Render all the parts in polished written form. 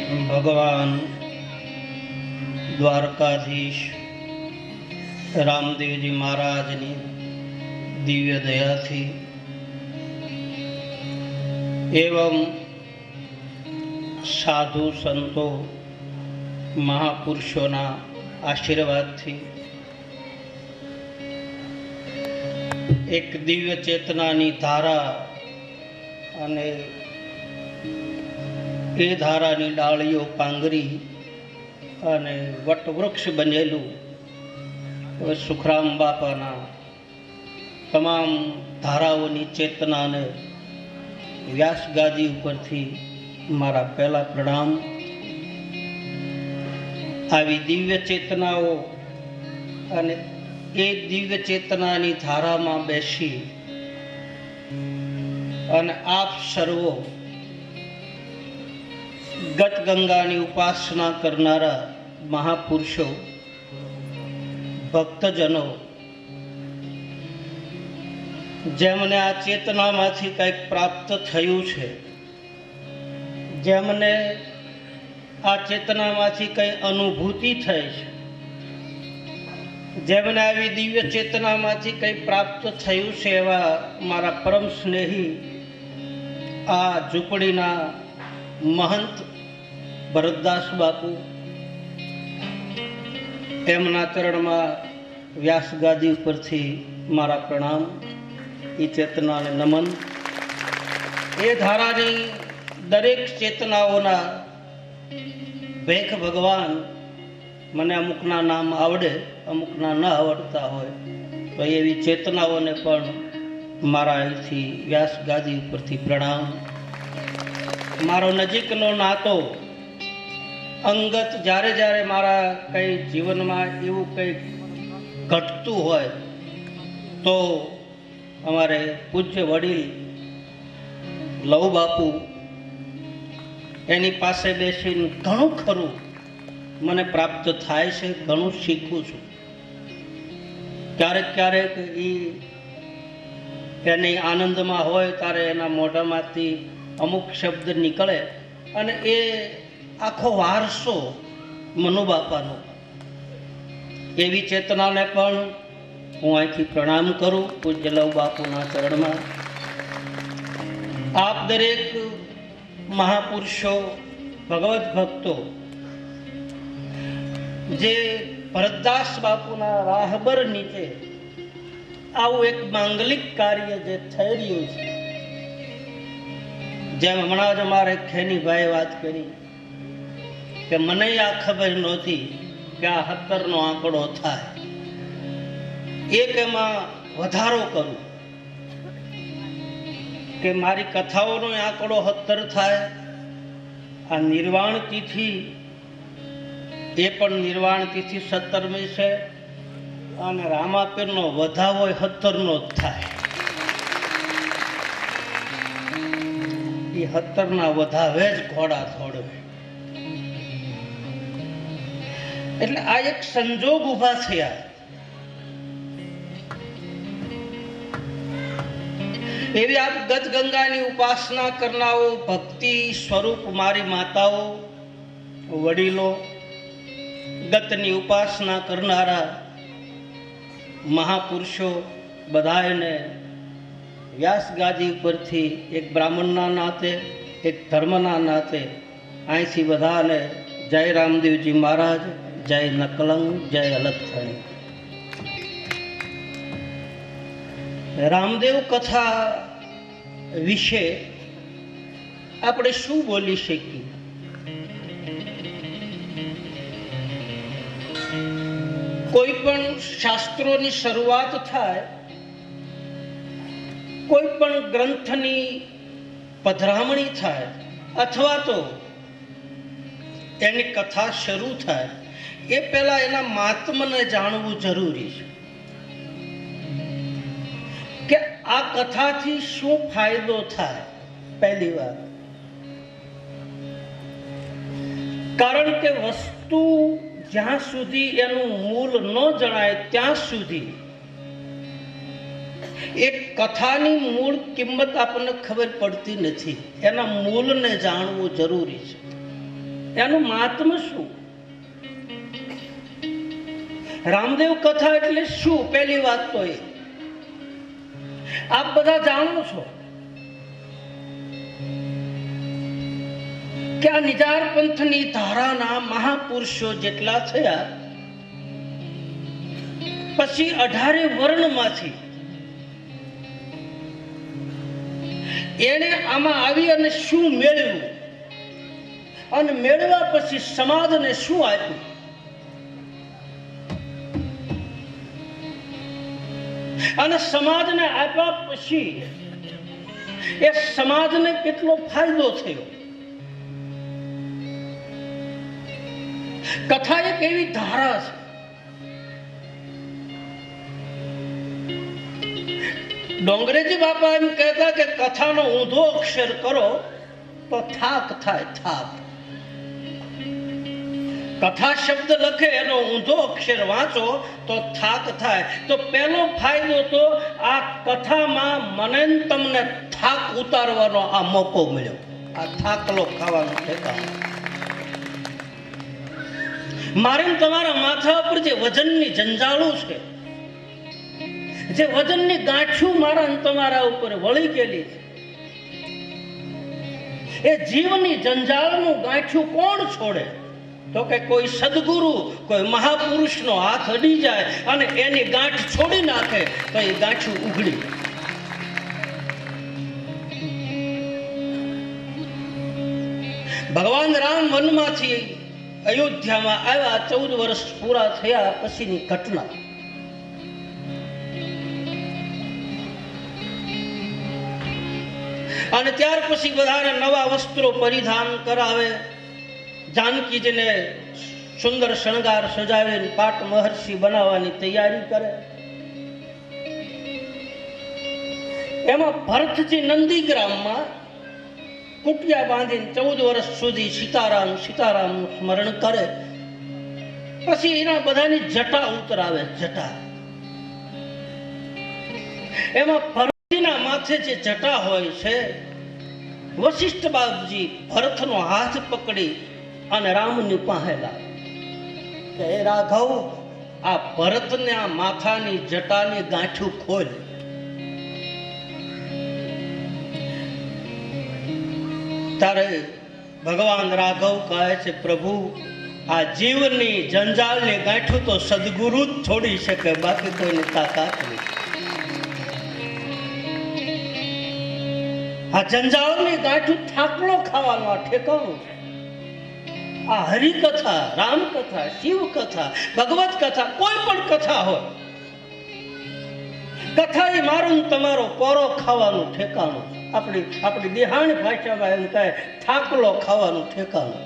ભગવાન દ્વારકાધીશ રામદેવજી મહારાજની દિવ્ય દયાથી એવં સાધુ સંતો મહાપુરુષોના આશીર્વાદથી એક દિવ્ય ચેતનાની ધારા અને એ ધારાની ડાળીઓ પાંગરી અને વટવૃક્ષ બનેલું સુખરામ બાપાના તમામ ધારાઓની ચેતનાને વ્યાસગાદી ઉપરથી મારા પહેલા પ્રણામ. આવી દિવ્ય ચેતનાઓ અને એ દિવ્ય ચેતનાની ધારામાં બેસી અને આપ સર્વો ગત ગંગાની ઉપાસના કરનારા મહાપુરુષો, ભક્તજનો, જેમને આ ચેતનામાંથી કંઈક પ્રાપ્ત થયું છે, જેમને આ ચેતનામાંથી કંઈ અનુભૂતિ થઈ છે, જેમને આવી દિવ્ય ચેતનામાંથી કંઈ પ્રાપ્ત થયું છે, એવા મારા પરમ સ્નેહી આ ઝૂંપડીના મહંત ભરતદાસ બાપુ, એમના ચરણમાં વ્યાસગાદી ઉપરથી મારા પ્રણામ, એ ચેતનાને નમન. એ ધારાની દરેક ચેતનાઓના ભેખ ભગવાન, મને અમુકના નામ આવડે, અમુકના ન આવડતા હોય તો એવી ચેતનાઓને પણ મારા અહીંથી વ્યાસગાદી ઉપરથી પ્રણામ. મારો નજીકનો નાતો અંગત જ્યારે જ્યારે મારા કંઈ જીવનમાં એવું કંઈ ઘટતું હોય તો અમારે પૂજ્ય વડીલ લવ બાપુ એની પાસે બેસીને ઘણું ખરું મને પ્રાપ્ત થાય છે, ઘણું શીખું છું. ક્યારેક ક્યારેક એની આનંદમાં હોય ત્યારે એના મોઢામાંથી અમુક શબ્દ નીકળે અને એ આખો વારસો મનુબાપાનો. એવી ચેતનાને પણ હું અહીંથી પ્રણામ કરું પૂજ્ય લવ બાપુના ચરણમાં. આપ દરેક મહાપુરુષો, ભગવત ભક્તો, જે ભરતદાસ બાપુના રાહબર નીચે આવું એક માંગલિક કાર્ય જે થઈ રહ્યું છે, જેમ હમણાં જ અમારે ખેનીભાઈ વાત કરી કે મને આ ખબર નહોતી કે આ 17નો આંકડો થાય, એક એમાં વધારો કરું કે મારી કથાઓનો આંકડો 17 થાય. આ નિર્વાણ તિથિ, એ પણ નિર્વાણ તિથિ 17મી છે અને રામાપીરનો વધાવો 17નો જ થાય. એ 17ના વધાવે જ ઘોડા દોડવે. એટલે આ એક સંજોગ ઉભા થયા. એવી આપ ગત ગંગાની ઉપાસના કરનારો, ભક્તિ સ્વરૂપ મારી માતાઓ, વડીલો, ગતની ઉપાસના કરનારા મહાપુરુષો, બધાને વ્યાસગાદી ઉપરથી એક બ્રાહ્મણના નાતે, એક ધર્મના નાતે અહીંથી બધાને જય રામદેવજી મહારાજ, જય નકલંગ, જય અલગથણી. રામદેવ કથા વિશે આપણે શું બોલી શકીએ? કોઈ પણ શાસ્ત્રોની શરૂઆત થાય, કોઈ પણ ગ્રંથની પધરામણી થાય અથવા તો એની કથા શરૂ થાય, એ પહેલા એના મહાત્મને જાણવું જરૂરી છે કે આ કથાથી શું ફાયદો થાય. પહેલી વાત, કારણ કે વસ્તુ જ્યાં સુધી એનું મૂળ ન જણાય ત્યાં સુધી એક કથાની મૂળ કિંમત આપણને ખબર પડતી નથી. એના મૂળને જાણવું જરૂરી છે. એનું મહાત્મ શું? રામદેવ કથા એટલે શું? પહેલી વાત તો એ આપ બધા જાણો છો કે આ નિજાર પંથની ધારાના મહાપુરુષો જેટલા થયા પછી 18 વર્ણમાંથી એને આમાં આવી અને શું મેળવ્યું અને મેળવ્યા પછી સમાજને શું આપ્યું, અને સમાજને આપ્યા પછી એ સમાજને કેટલો ફાયદો થયો. કથા એક એવી ધારા છે, ડોંગરેજી બાપા એમ કહેતા કે કથાનો ઊંધો અક્ષર કરો તો થાક થાય. થાક કથા શબ્દ લખે એનો ઊંધો અક્ષર વાંચો તો થાક થાય. તો પહેલો ફાયદો તો આ કથામાં મને તમને થાક ઉતારવાનો આ મોકો મળ્યો. આ થાકલો ખાવાનું ઠેકાણું. મારે તમારા માથા ઉપર જે વજનની જંજાળો છે, જે વજનની ગાંઠું મારા તમારા ઉપર વળી ગયેલી છે, એ જીવની જંજાળનું ગાંઠું કોણ છોડે? તો કે કોઈ સદગુરુ, કોઈ મહાપુરુષનો હાથ અડી જાય અને એની ગાંઠ છોડી નાખે તો એ ગાંઠું ઉઘડી. ભગવાન રામ વનમાંથી અયોધ્યામાં આવ્યા, 14 વર્ષ પૂરા થયા પછીની ઘટના. અને ત્યાર પછી બધાને નવા વસ્ત્રો પરિધાન કરાવે, જાનકીજીને સુંદર શણગાર સજાવીને પાટ મહર્ષિ બનાવવાની તૈયારી કરે. એમાં ભરતજી નંદીગ્રામમાં કુટિયા બાંધીને 14 વર્ષ સુધી સીતારામ સીતારામનું સ્મરણ કરે. પછી એના બધાની જટા ઉતરાવે. જટા એમાં ભરતજીના માથે જે જટા હોય છે, વશિષ્ઠ બાપજી ભરતનો હાથ પકડી અને રામની પાસે લાવે કે હે રાઘવ, આ ભરતને આ માથાની જટાની ગાંઠું ખોલ. ત્યારે ભગવાન રાઘવ કહે છે, પ્રભુ આ જીવની જંજાળની ગાંઠું તો સદગુરુ જ છોડી શકે, બાકી કોઈની તાકાત નહીં. આ જંજાળની ગાંઠું થાકલો ખાવાનો આ ઠેકાણું છે. આ હરિકથા, રામકથા, શિવકથા, ભગવત કથા, કોઈ પણ કથા હોય, કથા એ મારું તમારો પોરો ખાવાનું ઠેકાણું. આપણી દેહાણી ભાષામાં એમ કહે થાકલો ખાવાનું ઠેકાણું.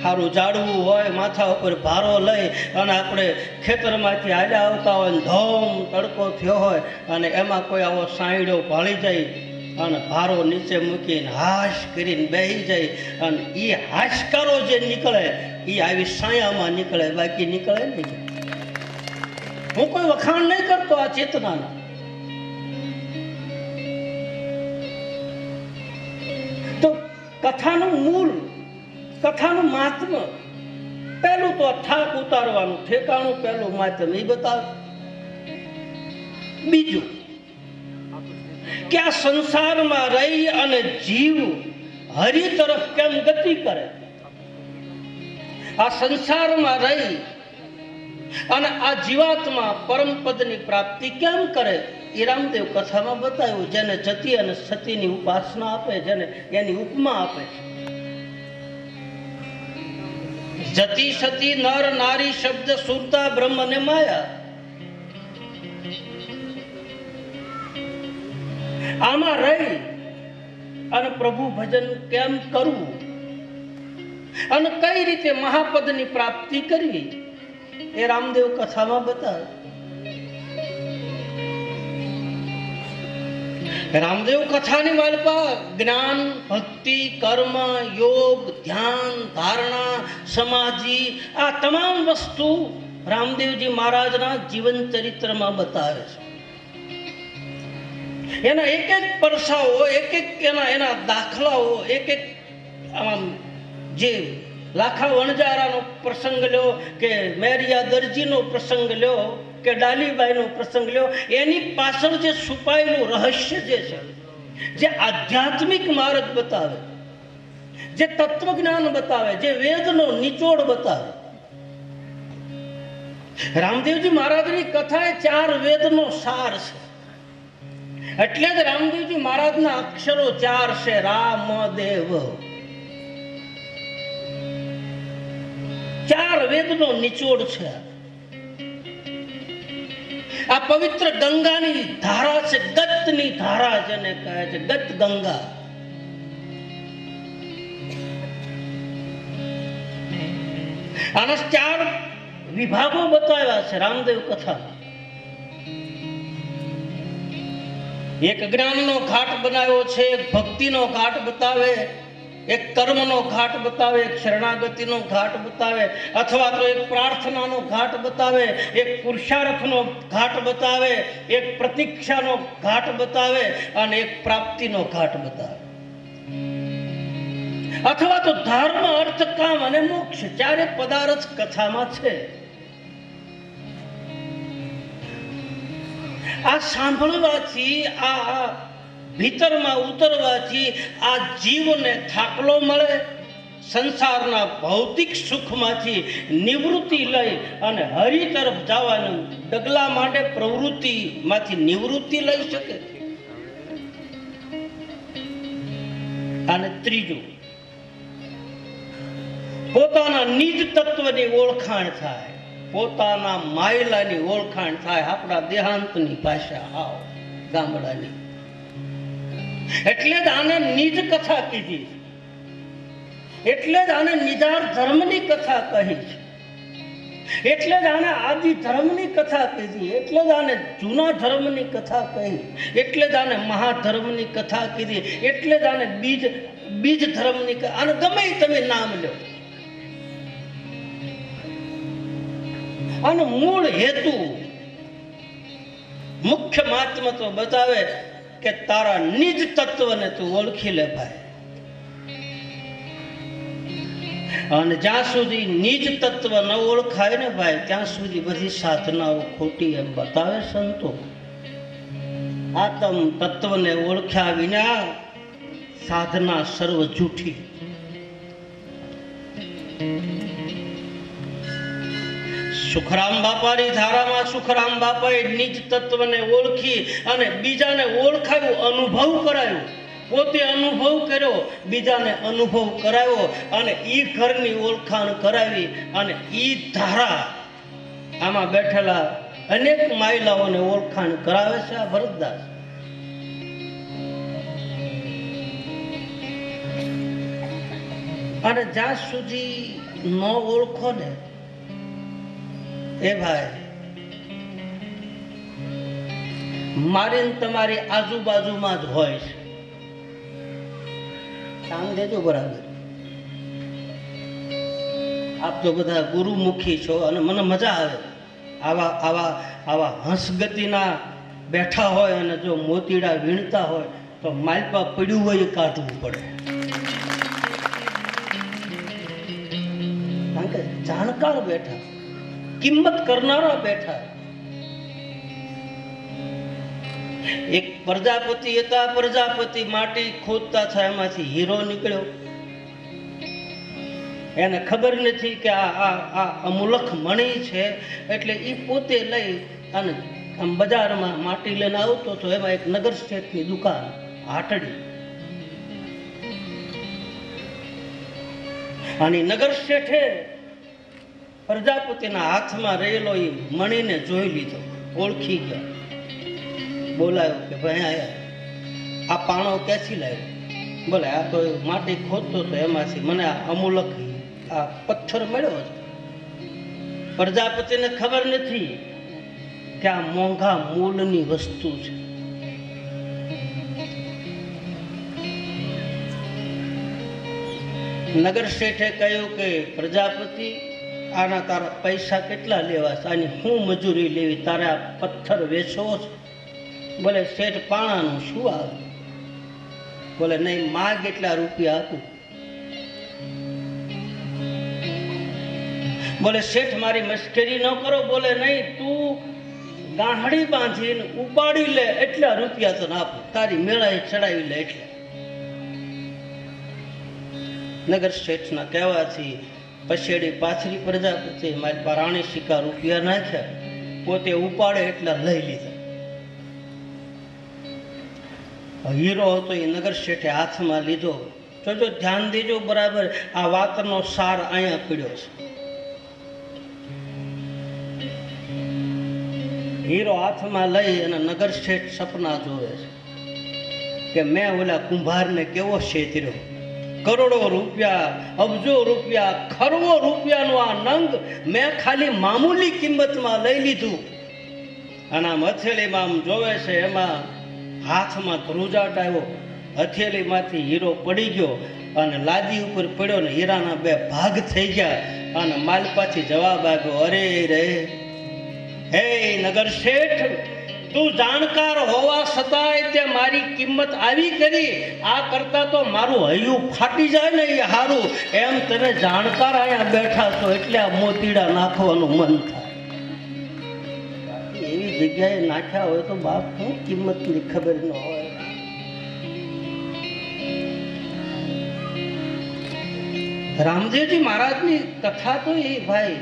સારું જાડવું હોય, માથા ઉપર ભારો લઈ અને આપણે ખેતરમાંથી હાલ્યા આવતા હોય, ધોમ તડકો થયો હોય અને એમાં કોઈ આવો સાંયડો ભાળી જાય અને ભારો નીચે મૂકીને હાશ કરીને બેસી જાય અને એ હાશકારો જે નીકળે એ આવી સાયામાં નીકળે, બાકી નીકળે નહીં. હું કોઈ વખાણ નહીં કરતો આ ચેતનાના. તો કથાનું મૂળ, કથાનું મહાત્મ, પહેલું તો થાક ઉતારવાનું ઠેકાણું, પહેલું માધ્યમ એ બતાવે. બીજું કે આ સંસારમાં રહી અને જીવ હરિ તરફ કેમ ગતિ કરે, આ સંસારમાં રહી અને આ જીવાત્મા પરમ પદની પ્રાપ્તિ કેમ કરે એ રામદેવ કથામાં બતાવ્યું. જેને જતી અને સતીની ઉપાસના આપે, જેને એની ઉપમા આપે. જતી સતી નર નારી શબ્દ સુરતા બ્રહ્મ ને માયા. આમાં રહી અને પ્રભુ ભજન કેમ કરવું અને કઈ રીતે મહાપદની પ્રાપ્તિ કરવી એ રામદેવ કથામાં બતાવે. રામદેવ કથાની માલપા જ્ઞાન, ભક્તિ, કર્મ, યોગ, ધ્યાન, ધારણા, સમાધિ, આ તમામ વસ્તુ રામદેવજી મહારાજના જીવન ચરિત્રમાં બતાવે છે. એના એક એક પરસાઓ, એક એક એના દાખલાઓ, એક એક આમ જે લાખા વણજારાનો પ્રસંગ લ્યો કે મેરિયા દરજીનો પ્રસંગ લ્યો કે ડાલીબાઈનો પ્રસંગ લ્યો, એની પાછળ જે છુપાયેલું રહસ્ય જે છે, જે આધ્યાત્મિક માર્ગ બતાવે, જે તત્વજ્ઞાન બતાવે, જે વેદનો નિચોડ બતાવે. રામદેવજી મહારાજની કથા એ 4 વેદનો સાર છે. એટલે જ રામદેવજી મહારાજના અક્ષરો 4 છે. રામદેવ 4 વેદનો નિચોડ છે. આ પવિત્ર ગંગાની ધારા છે, ગતની ધારા જેને કહે છે, ગત ગંગા. આના 4 વિભાગો બતાવ્યા છે રામદેવ કથા. એક જ્ઞાનનો ઘાટ બનાવ્યો છે, એક ભક્તિનો ઘાટ બતાવે, એક કર્મનો ઘાટ બતાવે, એક શરણાગતિનો ઘાટ બતાવે, અથવા તો એક પ્રાર્થનાનો ઘાટ બતાવે, એક પુરુષાર્થનો ઘાટ બતાવે, એક પ્રતીક્ષાનો ઘાટ બતાવે અને એક પ્રાપ્તિનો ઘાટ બતાવે. અથવા તો ધર્મ, અર્થ, કામ અને મોક્ષ 4 પદાર્થ કથામાં છે. આ સાંભળવાથી, આ ભીતરમાં ઉતરવાથી આ જીવને થાકલો મળે, સંસારના ભૌતિક સુખમાંથી નિવૃત્તિ લઈ અને હરિ તરફ જવાનું ડગલા માટે પ્રવૃત્તિમાંથી નિવૃત્તિ લઈ શકે. અને ત્રીજું, પોતાના નિજ તત્વની ઓળખાણ થાય, પોતાના માયલાની ઓળખાણ થાય. આપણા દેહાંતની ભાષા આવ ગામડાની. એટલે જ આને નિજ કથા કીધી, એટલે જ આને નિજાર ધર્મની કથા કહી છે, એટલે જ આને આદિ ધર્મની કથા કીધી, એટલે જ આને જૂના ધર્મની કથા કહી, એટલે જ આને મહાધર્મની કથા કીધી, એટલે જ આને બીજ ધર્મની. આને ગમે તમે નામ લો. અને મૂળ હેતુ, મુખ્ય મહાત્મા તો બતાવે કે તારા નિજ તત્વને તું ઓળખી લે ભાઈ. અને જ્યાં સુધી નિજ તત્વ ન ઓળખાય ને ભાઈ, ત્યાં સુધી બધી સાધનાઓ ખોટી એમ બતાવે સંતો. આત્મ તત્વને ઓળખ્યા વિના સાધના સર્વ જૂઠી. સુખરામ બાપાની ધારામાં સુખરામ બાપાએ નિજ તત્વને ઓળખી અને બીજાને ઓળખાયું, અનુભવ કરાયો. પોતે અનુભવ કર્યો, બીજાને અનુભવ કરાવ્યો અને ઈ ઘરની ઓળખાણ કરાવી. અને ઈ ધારા આમાં બેઠેલા અનેક મહિલાઓને ઓળખાણ કરાવે છે આ ભરતદાસ. અને જ્યાં સુધી ન ઓળખો ને એ ભાઈ, મારી તમારી આજુબાજુમાં જ હોય છે. કામ દેજો બરાબર. આપ તો બધા ગુરુમુખી છો અને મને મજા આવે. આવા આવા આવા હંસગતિના બેઠા હોય અને જો મોતીડા વીણતા હોય તો માલપા પડ્યું હોય એ કાઢવું પડે. કારણ કે જાણકાર બેઠા, કિંમત કરનારા બેઠા. એક પ્રજાપતિ હતા. પ્રજાપતિ માટી ખોદતા થાય, એમાંથી હીરો નીકળ્યો. એને ખબર નથી કે આ અમૂલક મણી છે. એટલે એ પોતે લઈ અને આમ બજારમાં માટી લઈને આવતો હતો. એમાં એક નગર શેઠની દુકાન, હાટડી. અને નગર શેઠે પ્રજાપતિના હાથમાં રહેલો એ મણીને જોઈ લીધો, ઓળખી ગયા. બોલાયો કે ભાઈ આયા, આ પાણો ક્યાંથી લાવ્યો? બોલે આ તો માટી ખોદતો હતો, એમાંથી મને આ અમૂલક આ પથ્થર મળ્યો છે. પ્રજાપતિને ખબર નથી કે આ મોંઘા મૂળની વસ્તુ છે. નગર શેઠે કહ્યું કે પ્રજાપતિ, આના તારા પૈસા કેટલા લેવા છે? આની શું મજૂરી લેવી? તારે આ પથ્થર વેચવો છે? બોલે શેઠ પાણાનું શું આવે? બોલે નહીં, માગ એટલા રૂપિયા આપું. બોલે શેઠ મારી મશ્કરી ન કરો. બોલે નહીં, તું ગાંહડી બાંધીને ઉપાડી લે એટલા રૂપિયા તને આપું, તારી મેળાએ ચડાવી લે એટલે. નગર શેઠના કહેવાથી પછેડી પાથરી પ્રજાપતિ મારી પાસે રાણી સિક્કા રૂપિયા નાખ્યા, પોતે ઉપાડે એટલા લઈ લીધા. હીરો હતો એ નગર શેઠે હાથમાં લીધો. જોજો, ધ્યાન દેજો બરાબર, આ વાતનો સાર અહીંયા પીડ્યો છે. હીરો હાથમાં લઈ અને નગર શેઠ સપના જોવે છે કે મેં ઓલા કુંભારને કેવો છેતર્યો, કરોડો રૂપિયા, અબજો રૂપિયા, ખરવો રૂપિયાનો આ નંગ મેં ખાલી મામૂલી કિંમતમાં લઈ લીધું. અને આમ હથેળીમાં આમ જોવે છે, એમાં હાથમાં ધ્રુજાટ આવ્યો, હથેળીમાંથી હીરો પડી ગયો અને લાદી ઉપર પડ્યો ને હીરાના બે ભાગ થઈ ગયા. અને માલપાથી જવાબ આવ્યો, અરે રે હે નગર શેઠ, તું જાણકાર હોવા છતાંય તે મારી કિંમત આવી કરી, આ કરતા તો મારું હૈયું ફાટી જાય ને એ હારું. એમ તને જાણકાર અહીંયા બેઠા છો એટલે આ મોતીડા નાખવાનું મન થાય. એવી જગ્યાએ નાખ્યા હોય તો બાપ શું કિંમતની ખબર ન હોય. રામદેવજી મહારાજની કથા તો એ ભાઈ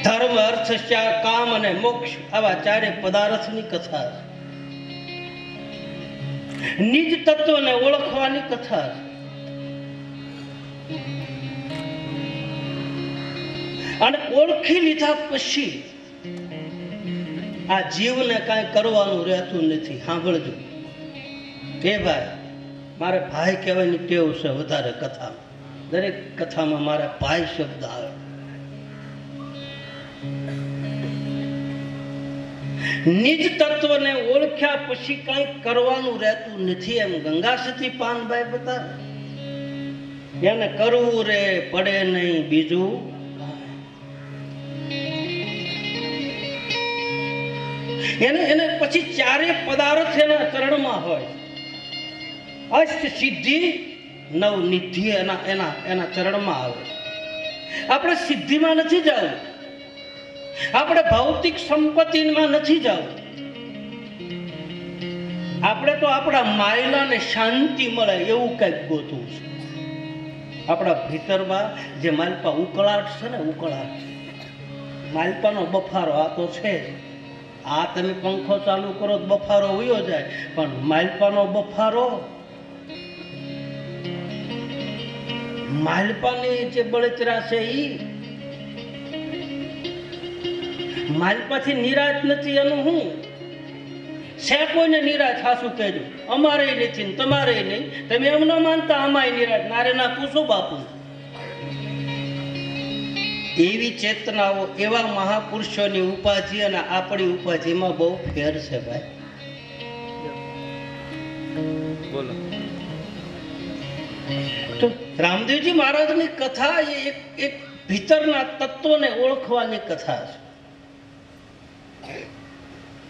ધર્મ, અર્થ, કામ અને મોક્ષ આવા ચારે પદાર્થની કથા છે. નિજ તત્વને ઓળખવાની કથા છે. અને ઓળખી લીધા પછી આ જીવને કાંઈ કરવાનું રહેતું નથી. સાંભળજો એ ભાઈ, મારે ભાઈ કહેવાની ટેવ છે વધારે કથામાં. દરેક કથામાં મારે ભાઈ શબ્દ આવે. નિજ તત્વને ઓળખ્યા પછી કઈ કરવાનું રહેતું નથી. એમ ગંગાસતી પાનભાઈ બતાવે, એને કરવું રે પડે નહીં બીજું. એને પછી ચારે પદાર્થ એના ચરણમાં હોય. અષ્ટ સિદ્ધિ નવ નિધિ એના ચરણમાં આવે. આપણે સિદ્ધિમાં નથી જવું, આપણે ભૌતિક સંપત્તિમાં નથી જવું. આપણે તો આપણા માયલાને શાંતિ મળે એવું કંઈક ગોતવું છે. આપણા ભીતરમાં જે માલપા ઉકળાટ છે ને, ઉકળાટ, માલપાનો બફારો આ તો છે જ. આ તમે પંખો ચાલુ કરો તો બફારો વયો જાય, પણ માલપાનો બફારો, માલપાની જે બળતરા છે એ માલપાથી નિરાશ નથી. એનું હું છે, કોઈને નિરાશ થાશું કહેજો, અમારે નથી ને તમારે નહીં. તમે એમ ન માનતા અમાય નિરાશ, નારે ના પૂછો બાપુ. એવી ચેતનાઓ, એવા મહાપુરુષોની ઉપાધિ અને આપણી ઉપાધિમાં બહુ ફેર છે ભાઈ. બોલો. તો રામદેવજી મહારાજની કથા એ એક ભીતરના તત્વને ઓળખવાની કથા છે.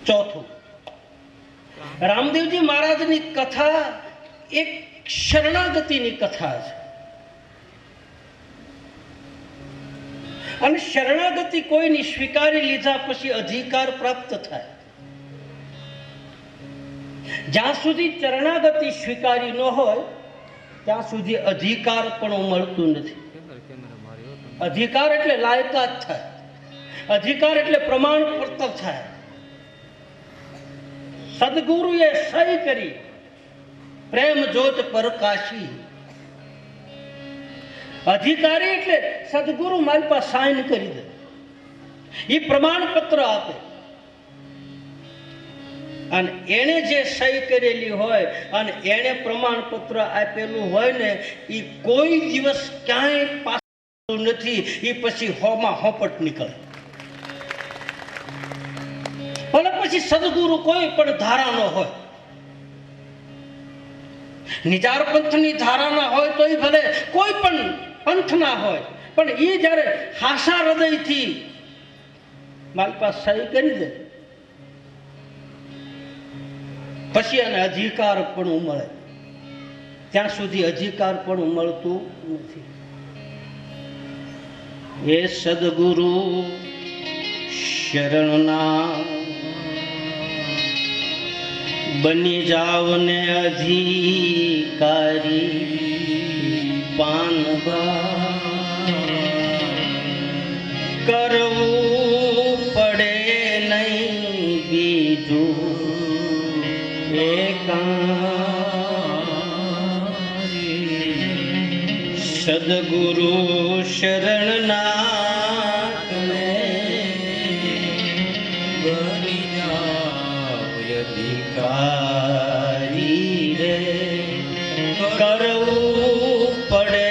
ચોથું, રામદેવજી મહારાજની કથા એક શરણાગતિની કથા છે. અને શરણાગતિ કોઈની સ્વીકારી લીધા પછી અધિકાર પ્રાપ્ત થાય. જ્યાં સુધી શરણાગતિ સ્વીકારી ન હોય ત્યાં સુધી અધિકાર પણ મળતું નથી. અધિકાર એટલે લાયકાત થાય, અધિકાર એટલે પ્રમાણપત્ર થાય. સદગુરુએ સહી કરી પ્રેમ જ્યોત પ્રકાશી. અધિકારી એટલે સદગુરુ મારી પાસે સાઇન કરી દે, એ પ્રમાણપત્ર આપે. અને એને જે સહી કરેલી હોય અને એને પ્રમાણપત્ર આપેલું હોય ને, એ કોઈ દિવસ ક્યાંય પાછું નથી. એ પછી હોમાં હોપટ નીકળે. ભલે પછી સદગુરુ કોઈ પણ ધારાનો હોય, નિજાર પંથની ધારાના હોય તો એ ભલે કોઈ પણ પંથના હોય, પણ એ જ્યારે હાસા હૃદયથી મારી પાસે સહી કરી દે પછી એને અધિકાર પણ મળે. ત્યાં સુધી અધિકાર પણ મળતું નથી. એ સદગુરુ શરણના બની જાવને અધિકારી પાનવા કરવું પડે નહીં બીજું સદગુરુ શરણનાથ બની જાવ અધિકારી રે કરવું પડે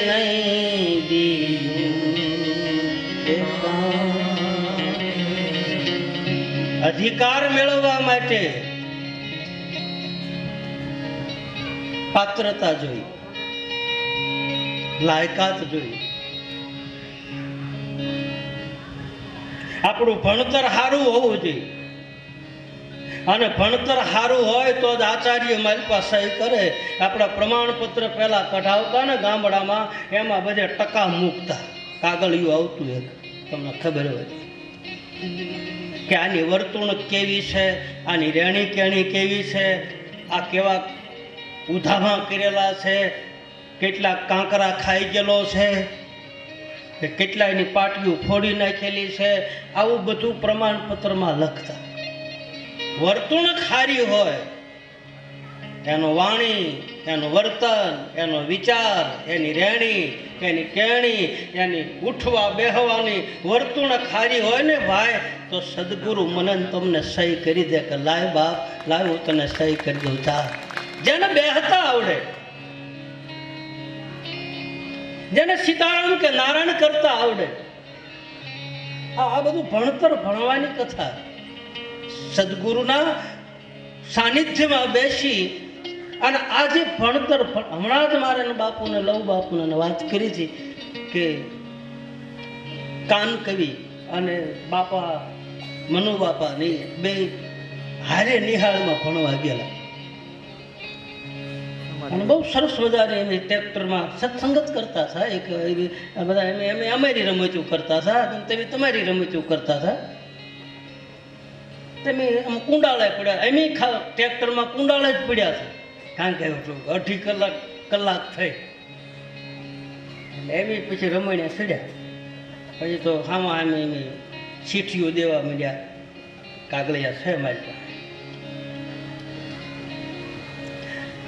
નહીં બીજું. અધિકાર મેળવવા માટે પાત્રતા જોઈ, લાયકાત જોઈ. આપણું ભણતર સારું હોવું જોઈએ, અને ભણતર સારું હોય તો જ આચાર્ય મારી પાસે સહી કરે. આપણા પ્રમાણપત્ર પહેલા કઢાવતા ને ગામડામાં, એમાં બધે ટકા મૂકતા, કાગળિયું આવતું. એક તમને ખબર હોય કે આની વર્તણૂક કેવી છે, આની રહેણી કેણી કેવી છે, આ કેવા ઉધામા કરેલા છે, કેટલા કાંકરા ખાઈ ગયેલો છે, કે કેટલાયની પાટીઓ ફોડી નાખેલી છે, આવું બધું પ્રમાણપત્રમાં લખતા. વર્તણૂક સારી હોય, એનો વાણી, એનું વર્તન, એનો વિચાર, એની રહેણી, એની કેણી, એની ઉઠવા બેહવાની વર્તણૂક સારી હોય ને ભાઈ, તો સદગુરુ મને તમને સહી કરી દે કે લાય બાપ, લાય હું તને સહી કરી દઉં. જા. જેને બેહતા આવડે, જેને સીતારામ કે નારાયણ કરતા આવડે, આ બધું ભણતર ભણવાની કથા. સદગુરુના સાનિધ્યમાં બેસી અને આજે ભણતર, હમણાં જ મારે બાપુને લવ બાપુને વાત કરી હતી કે કાન કવિ અને બાપા મનુ બાપા ની બે હારે નિહાળમાં ભણવા ગયેલા, અને બહુ સરસ મજાની એની ટ્રેક્ટરમાં સત્સંગત કરતા હતા. એક બધા એમ અમારી રમતું કરતા હતા, તમે તમારી રમતું કરતા હતા. તમે કુંડાળે પડ્યા, એમ ટ્રેક્ટરમાં કુંડાળે જ પડ્યા છે, કારણ કે 2.5 કલાક થઈ. એમ પછી રમણીયા ચડ્યા, પછી તો આમાં એમ ચીઠીઓ દેવા માંડ્યા, કાગળિયા છે મારી પાસે.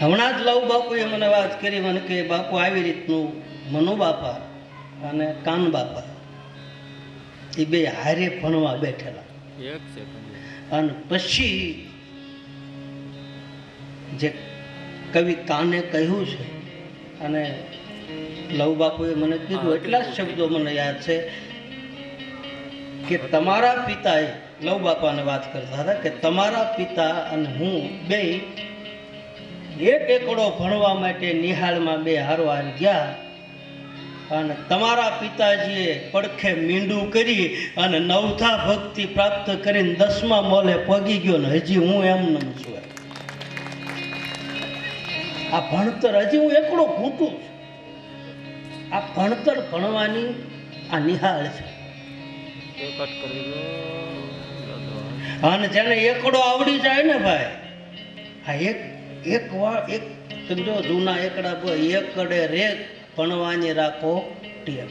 હમણાં જ લવ બાપુએ મને વાત કરી, મને કે બાપુ આવી રીતનું મનુ બાપા અને કાન બાપા એ બે હારે ભણવા બેઠેલા. અને પછી જે કવિ કાને કહ્યું છે, અને લવ બાપુએ મને કીધું, એટલા જ શબ્દો મને યાદ છે કે તમારા પિતાએ, લવ બાપાને વાત કરતા હતા કે તમારા પિતા અને હું બે 1 એકડો ભણવા માટે નિહાળમાં બે હારવાર ગયા, અને તમારા પિતાજીએ પડખે મીંડું કરી અને 9થા ભક્તિ પ્રાપ્ત કરીને 10મા મોલે પગી ગયો ને હજી હું એમ ન છું. આ ભણતર હજી હું એકડો ઘૂંટું છું. આ ભણતર ભણવાની આ નિહાળ છે. અને જેને એકડો આવડી જાય ને ભાઈ, આ એક સમજો જૂના એકડા એકડે રેક ભણવાની રાખો ટેવ.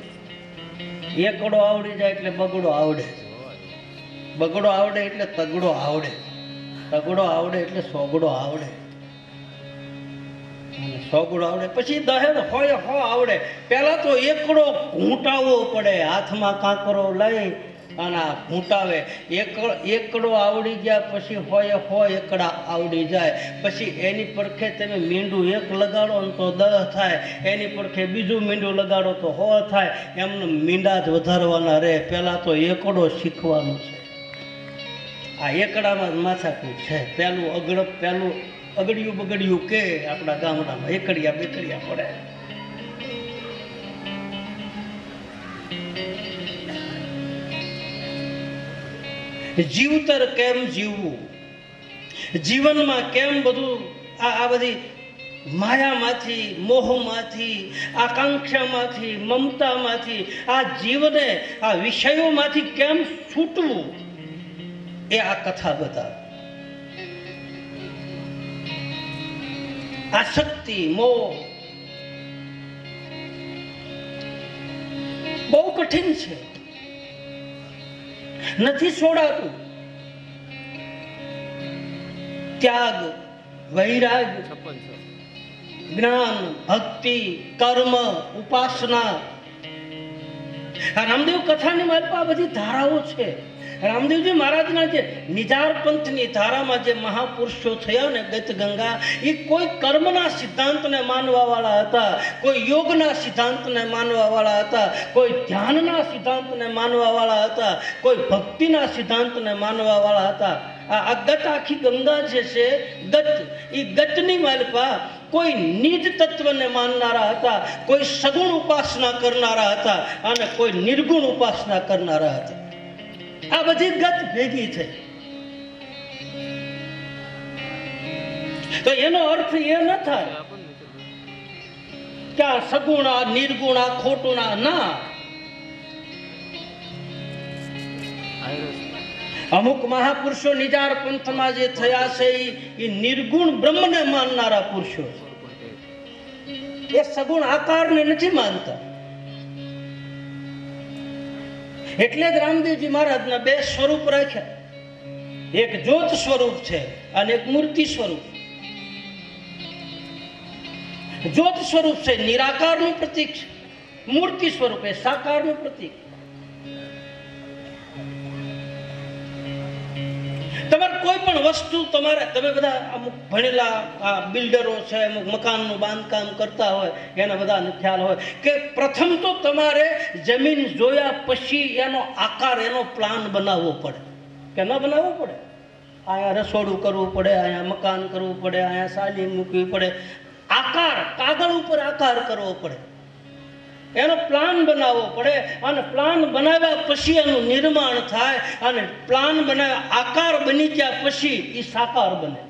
એકડો આવડી જાય એટલે બગડો આવડે, બગડો આવડે એટલે તગડો આવડે, તગડો આવડે એટલે સોગડો આવડે, અને સોગડો આવડે પછી દહેજ હોય આવડે. પહેલા તો એકડો ઘૂંટાવવો પડે, હાથમાં કાંકરો લઈ અને આ ઘૂંટાવે. એકડો આવડી ગયા પછી હોય એકડા આવડી જાય. પછી એની પડખે તમે મીંડું એક લગાડો ને તો 10 થાય, એની પડખે બીજું મીંડું લગાડો તો 100 થાય. એમને મીંડા જ વધારવાના રહે. પહેલાં તો એકડો શીખવાનો છે. આ એકડામાં જ માથાકૂટ છે. પહેલું અગડિયું બગડિયું કે આપણા ગામડામાં એકડિયા બેકડિયા પડે. જીવતર કેમ જીવવું, જીવનમાં કેમ બધું આ બધી માયામાંથી, મોહમાંથી, આકાંક્ષામાંથી, મમતામાંથી આ જીવને આ વિષયોમાંથી કેમ છૂટવું એ આ કથા બતાવે. આસક્તિ, મોહ બહુ કઠિન છે, નથી છોડાતું. ત્યાગ, વૈરાગ, જ્ઞાન, ભક્તિ, કર્મ, ઉપાસના. રામદેવ કથાની મારી પાસે બધી ધારાઓ છે. રામદેવજી મહારાજના જે નિજાર પંથની ધારામાં જે મહાપુરુષો થયા ને ગત ગંગા, એ કોઈ કર્મના સિદ્ધાંતને માનવા વાળા હતા, કોઈ યોગના સિદ્ધાંતને માનવા વાળા હતા, કોઈ ધ્યાનના સિદ્ધાંતને માનવા વાળા હતા, કોઈ ભક્તિના સિદ્ધાંતને માનવા વાળા હતા. આ ગત આખી ગંગા જે છે ગત, એ ગતની માલપા કોઈ નિજ તત્વને માનનારા હતા, કોઈ સગુણ ઉપાસના કરનારા હતા અને કોઈ નિર્ગુણ ઉપાસના કરનારા હતા. આ બધી ગત ભેગી થઈ. તો એનો અર્થ એ ન થાય કે આ સગુણા, નિર્ગુણા, ખોટુના, ના. અમુક મહાપુરુષો નિજાર પંથમાં જે થયા છે એ નિર્ગુણ બ્રહ્મને માનનારા પુરુષો છે. એ સગુણ આકારને નથી માનતા. એટલે જ રામદેવજી મહારાજના બે સ્વરૂપ રાખ્યા. એક જ્યોત સ્વરૂપ છે અને એક મૂર્તિ સ્વરૂપ. જ્યોત સ્વરૂપ છે નિરાકારનું પ્રતીક છે, મૂર્તિ સ્વરૂપ એ સાકારનું પ્રતીક. તમારે કોઈ પણ વસ્તુ તમારે, તમે બધા અમુક ભણેલા આ બિલ્ડરો છે, અમુક મકાનનું બાંધકામ કરતા હોય, એના બધાને ખ્યાલ હોય કે પ્રથમ તો તમારે જમીન જોયા પછી એનો આકાર, એનો પ્લાન બનાવવો પડે કે ન બનાવવો પડે. અહીંયા રસોડું કરવું પડે, અહીંયા મકાન કરવું પડે, અહીંયા સાલી મૂકવી પડે. આકાર, કાગળ ઉપર આકાર કરવો પડે, એનો પ્લાન બનાવવો પડે. અને પ્લાન બનાવ્યા પછી એનું નિર્માણ થાય અને પ્લાન બનાવ્યા આકાર બની ગયા પછી એ સાકાર બને.